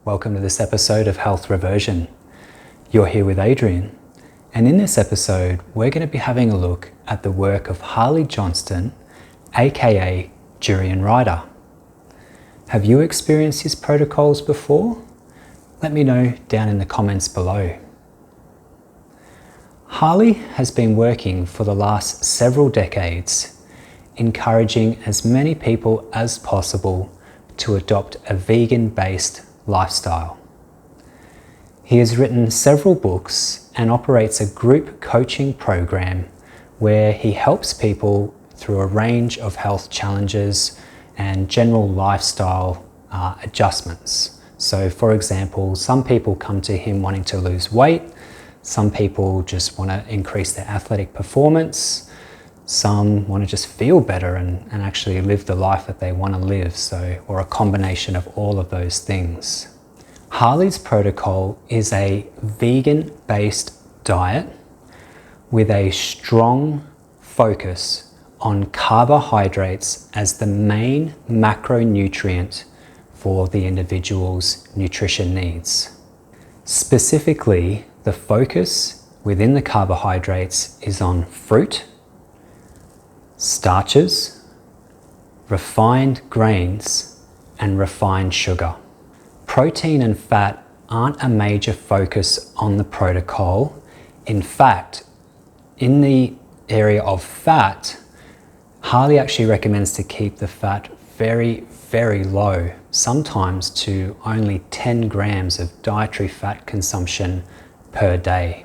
Welcome to this episode of Health Reversion. You're here with Adrian, and in this episode we're going to be having a look at the work of Harley Johnston, aka Durian Rider. Have you experienced his protocols before? Let me know down in the comments below. Harley has been working for the last several decades, encouraging as many people as possible to adopt a vegan-based lifestyle. He has written several books and operates a group coaching program where he helps people through a range of health challenges and general lifestyle adjustments. So for example, some people come to him wanting to lose weight, some people just want to increase their athletic performance, some want to just feel better and actually live the life that they want to live, or a combination of all of those things. Harley's protocol is a vegan-based diet with a strong focus on carbohydrates as the main macronutrient for the individual's nutrition needs. Specifically, the focus within the carbohydrates is on fruit, starches, refined grains, and refined sugar. Protein and fat aren't a major focus on the protocol. In fact, in the area of fat, Harley actually recommends to keep the fat very, very low, sometimes to only 10 grams of dietary fat consumption per day.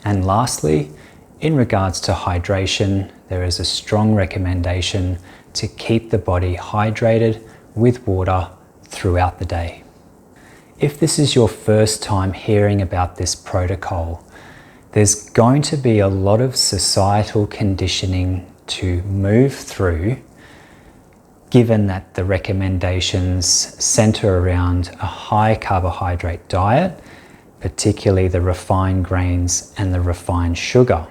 And lastly, in regards to hydration, there is a strong recommendation to keep the body hydrated with water throughout the day. If this is your first time hearing about this protocol, there's going to be a lot of societal conditioning to move through, given that the recommendations center around a high carbohydrate diet, particularly the refined grains and the refined sugar.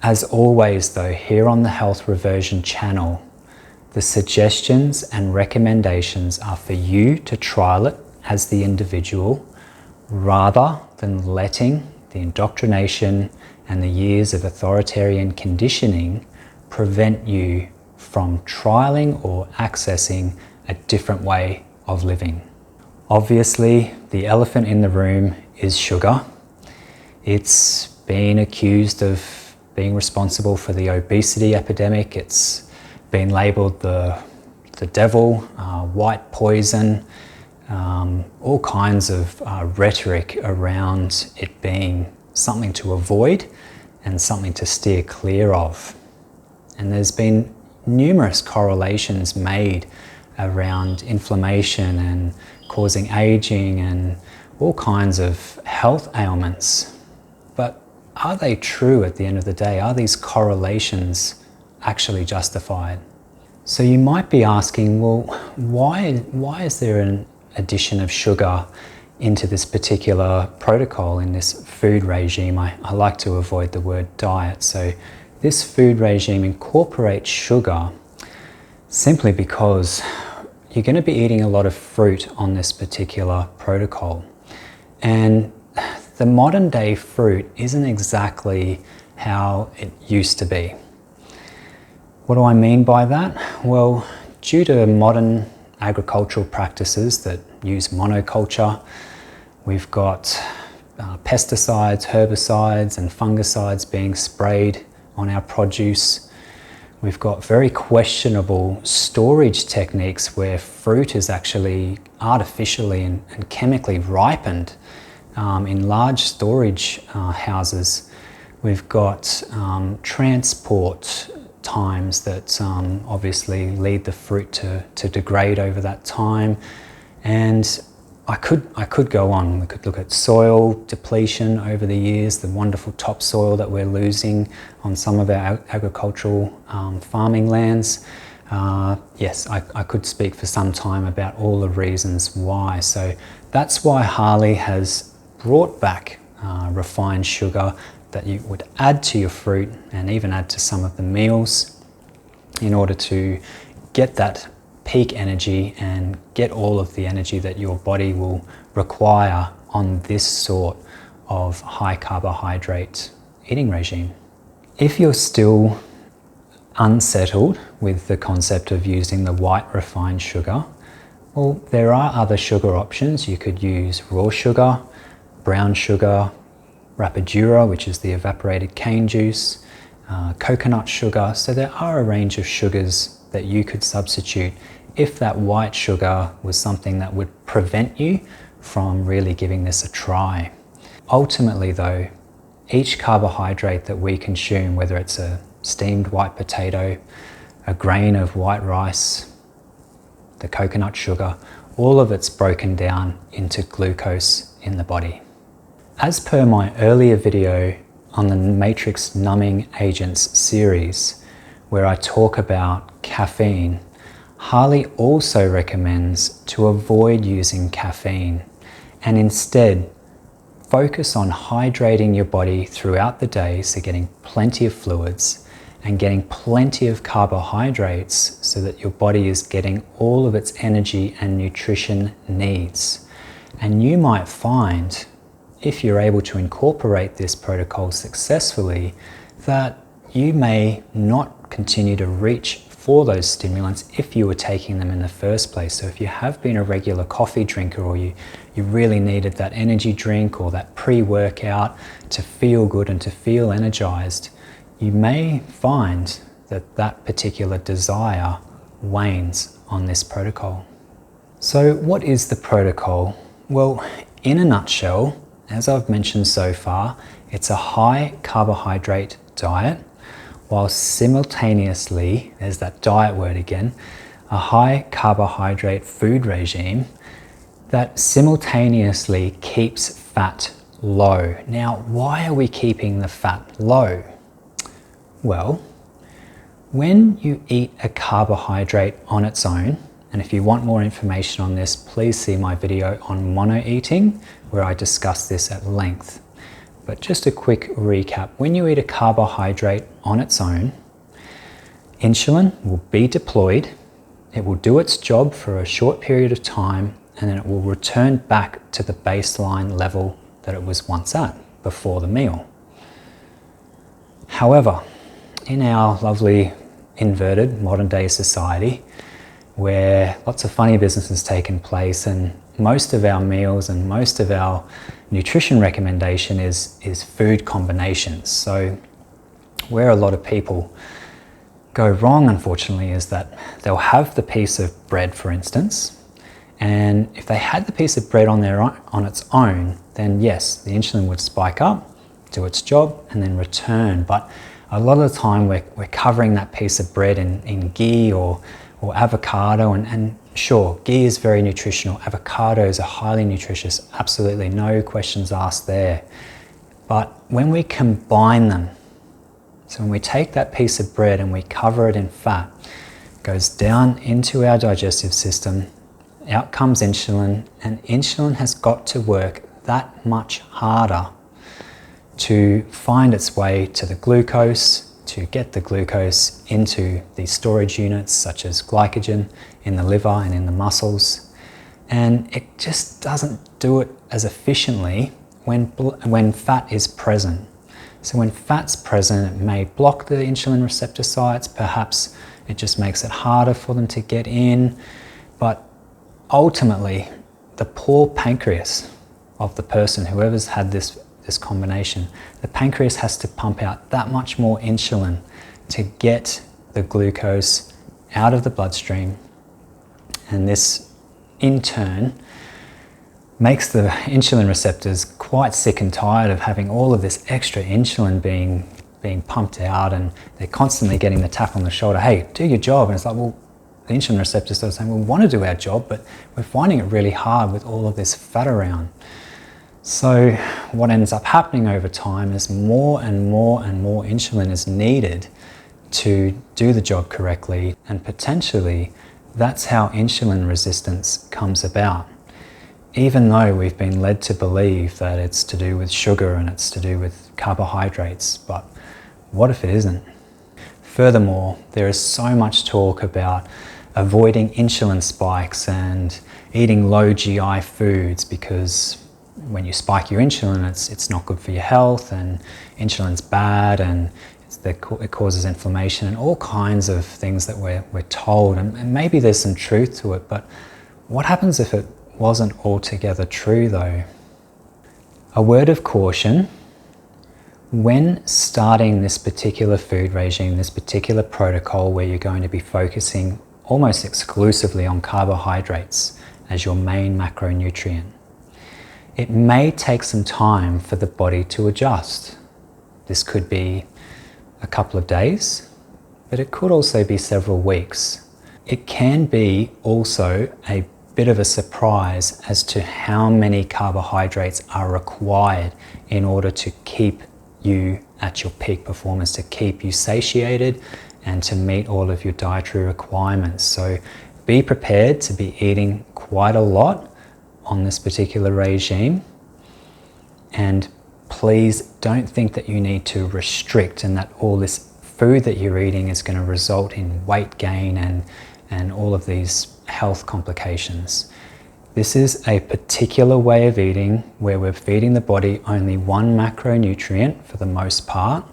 As always though, here on the Health Reversion channel, the suggestions and recommendations are for you to trial it as the individual, rather than letting the indoctrination and the years of authoritarian conditioning prevent you from trialing or accessing a different way of living. Obviously, the elephant in the room is sugar. It's been accused of being responsible for the obesity epidemic. It's been labelled the devil, white poison, all kinds of rhetoric around it being something to avoid and something to steer clear of. And there's been numerous correlations made around inflammation and causing aging and all kinds of health ailments. But are they true at the end of the day? Are these correlations actually justified? So you might be asking, well, why is there an addition of sugar into this particular protocol, in this food regime? I like to avoid the word diet. So this food regime incorporates sugar simply because you're going to be eating a lot of fruit on this particular protocol. And the modern day fruit isn't exactly how it used to be. What do I mean by that? Well, due to modern agricultural practices that use monoculture, we've got pesticides, herbicides and fungicides being sprayed on our produce. We've got very questionable storage techniques where fruit is actually artificially and chemically ripened in large storage houses. We've got transport times that obviously lead the fruit to degrade over that time. And I could go on. We could look at soil depletion over the years, the wonderful topsoil that we're losing on some of our agricultural farming lands. Yes, I could speak for some time about all the reasons why. So that's why Harley has brought back refined sugar that you would add to your fruit and even add to some of the meals in order to get that peak energy and get all of the energy that your body will require on this sort of high carbohydrate eating regime. If you're still unsettled with the concept of using the white refined sugar, well, there are other sugar options. You could use raw sugar, brown sugar, rapadura, which is the evaporated cane juice, coconut sugar. So there are a range of sugars that you could substitute if that white sugar was something that would prevent you from really giving this a try. Ultimately though, each carbohydrate that we consume, whether it's a steamed white potato, a grain of white rice, the coconut sugar, all of it's broken down into glucose in the body. As per my earlier video on the matrix numbing agents series, where I talk about caffeine, Harley also recommends to avoid using caffeine and instead focus on hydrating your body throughout the day, so getting plenty of fluids and getting plenty of carbohydrates so that your body is getting all of its energy and nutrition needs. And you might find, if you're able to incorporate this protocol successfully, that you may not continue to reach for those stimulants if you were taking them in the first place. So if you have been a regular coffee drinker, or you really needed that energy drink or that pre-workout to feel good and to feel energized, you may find that that particular desire wanes on this protocol. So what is the protocol? Well, in a nutshell, as I've mentioned so far, it's a high carbohydrate diet, while simultaneously, there's that diet word again, a high carbohydrate food regime that simultaneously keeps fat low. Now, why are we keeping the fat low? Well, when you eat a carbohydrate on its own, and if you want more information on this, please see my video on mono eating, where I discuss this at length. But just a quick recap. When you eat a carbohydrate on its own, insulin will be deployed, it will do its job for a short period of time, and then it will return back to the baseline level that it was once at before the meal. However, in our lovely inverted modern day society, where lots of funny business has taken place and most of our meals and most of our nutrition recommendation is food combinations. So where a lot of people go wrong, unfortunately, is that they'll have the piece of bread, for instance, and if they had the piece of bread on its own, then yes, the insulin would spike up, do its job, and then return. But a lot of the time we're covering that piece of bread in ghee or avocado, and sure, ghee is very nutritional, avocados are highly nutritious, absolutely no questions asked there. But when we combine them, so when we take that piece of bread and we cover it in fat, it goes down into our digestive system, out comes insulin, and insulin has got to work that much harder to find its way to the glucose, to get the glucose into these storage units such as glycogen in the liver and in the muscles. And it just doesn't do it as efficiently when fat is present. So when fat's present, it may block the insulin receptor sites, perhaps it just makes it harder for them to get in. But ultimately, the poor pancreas of the person, whoever's had this combination, the pancreas has to pump out that much more insulin to get the glucose out of the bloodstream, and this in turn makes the insulin receptors quite sick and tired of having all of this extra insulin being pumped out, and they're constantly getting the tap on the shoulder, hey, do your job. And it's like, well, the insulin receptors start saying, we want to do our job, but we're finding it really hard with all of this fat around. So what ends up happening over time is more and more and more insulin is needed to do the job correctly, and potentially that's how insulin resistance comes about. Even though we've been led to believe that it's to do with sugar and it's to do with carbohydrates, but what if it isn't? Furthermore, there is so much talk about avoiding insulin spikes and eating low GI foods, because when you spike your insulin, it's not good for your health, and insulin's bad, and it causes inflammation and all kinds of things that we're told, and maybe there's some truth to it, but what happens if it wasn't altogether true though? A word of caution: when starting this particular food regime, this particular protocol where you're going to be focusing almost exclusively on carbohydrates as your main macronutrient, it may take some time for the body to adjust. This could be a couple of days, but it could also be several weeks. It can be also a bit of a surprise as to how many carbohydrates are required in order to keep you at your peak performance, to keep you satiated and to meet all of your dietary requirements. So be prepared to be eating quite a lot on this particular regime, and please don't think that you need to restrict and that all this food that you're eating is going to result in weight gain and all of these health complications. This is a particular way of eating where we're feeding the body only one macronutrient for the most part,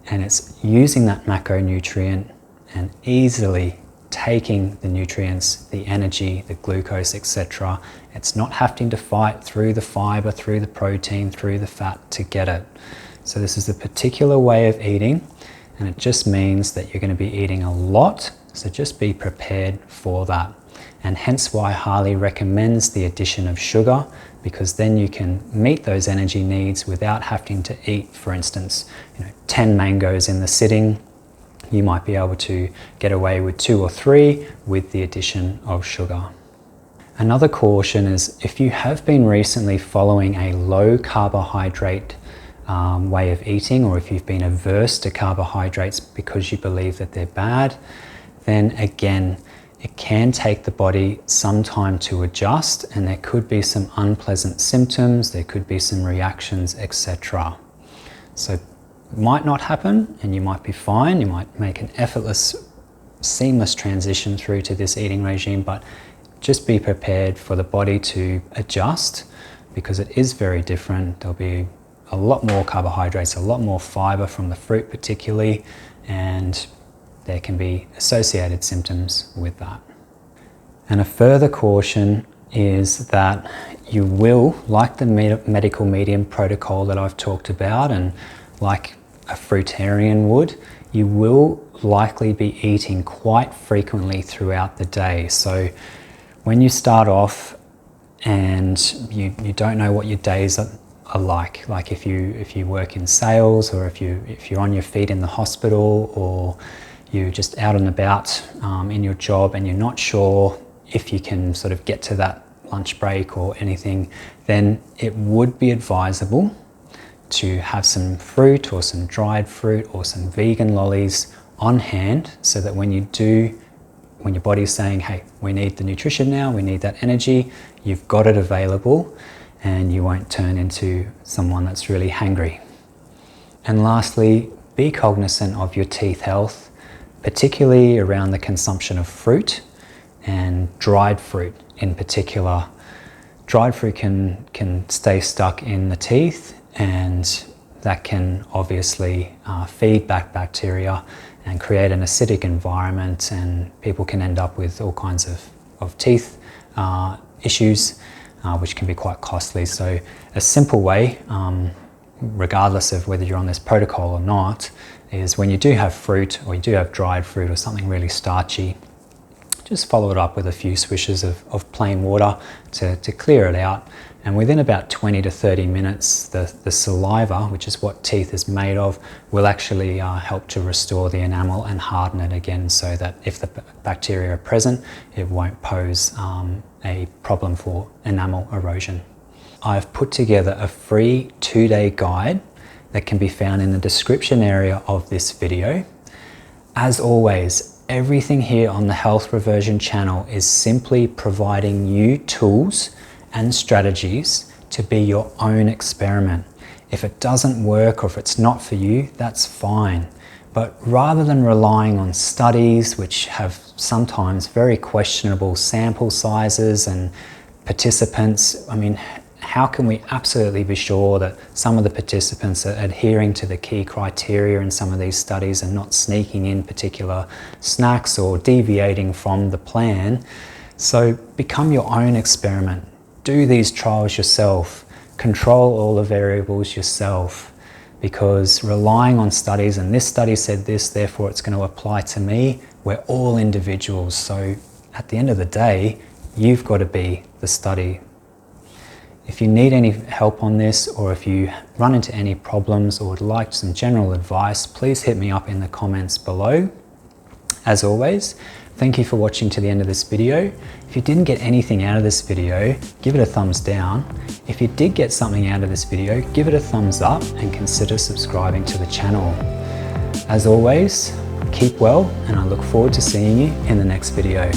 and it's using that macronutrient and easily taking the nutrients, the energy, the glucose, etc. It's not having to fight through the fiber, through the protein, through the fat to get it. So this is a particular way of eating, and it just means that you're going to be eating a lot, so just be prepared for that. And hence why Harley recommends the addition of sugar, because then you can meet those energy needs without having to eat, for instance, 10 mangoes in the sitting. You might be able to get away with 2 or 3 with the addition of sugar. Another caution is if you have been recently following a low carbohydrate way of eating, or if you've been averse to carbohydrates because you believe that they're bad, then again, it can take the body some time to adjust, and there could be some unpleasant symptoms, there could be some reactions, etc. So it might not happen and you might be fine, you might make an effortless, seamless transition through to this eating regime, but just be prepared for the body to adjust, because it is very different. There'll be a lot more carbohydrates, a lot more fiber from the fruit particularly, and there can be associated symptoms with that. And a further caution is that you will, like the medical medium protocol that I've talked about, and like a fruitarian would, you will likely be eating quite frequently throughout the day. So when you start off and you don't know what your days are like if you work in sales, or if you're on your feet in the hospital, or you're just out and about in your job and you're not sure if you can sort of get to that lunch break or anything, then it would be advisable to have some fruit or some dried fruit or some vegan lollies on hand, so that when your body's saying, hey, we need the nutrition now, we need that energy, you've got it available and you won't turn into someone that's really hangry. And lastly, be cognizant of your teeth health, particularly around the consumption of fruit and dried fruit in particular. Dried fruit can stay stuck in the teeth, and that can obviously feed back bacteria and create an acidic environment, and people can end up with all kinds of teeth issues, which can be quite costly. So a simple way, regardless of whether you're on this protocol or not, is when you do have fruit, or you do have dried fruit or something really starchy, just follow it up with a few swishes of plain water to clear it out. And within about 20 to 30 minutes, the saliva, which is what teeth is made of, will actually help to restore the enamel and harden it again, so that if the bacteria are present, it won't pose a problem for enamel erosion. I've put together a free 2-day guide that can be found in the description area of this video. As always, everything here on the Health Reversion channel is simply providing you tools and strategies to be your own experiment. If it doesn't work, or if it's not for you, that's fine. But rather than relying on studies which have sometimes very questionable sample sizes and participants, I mean, how can we absolutely be sure that some of the participants are adhering to the key criteria in some of these studies and not sneaking in particular snacks or deviating from the plan? So become your own experiment. Do these trials yourself. Control all the variables yourself. Because relying on studies, and this study said this, therefore it's going to apply to me, we're all individuals. So at the end of the day, you've got to be the study. If you need any help on this, or if you run into any problems or would like some general advice, please hit me up in the comments below. As always, thank you for watching to the end of this video. If you didn't get anything out of this video, give it a thumbs down. If you did get something out of this video, give it a thumbs up and consider subscribing to the channel. As always, keep well, and I look forward to seeing you in the next video.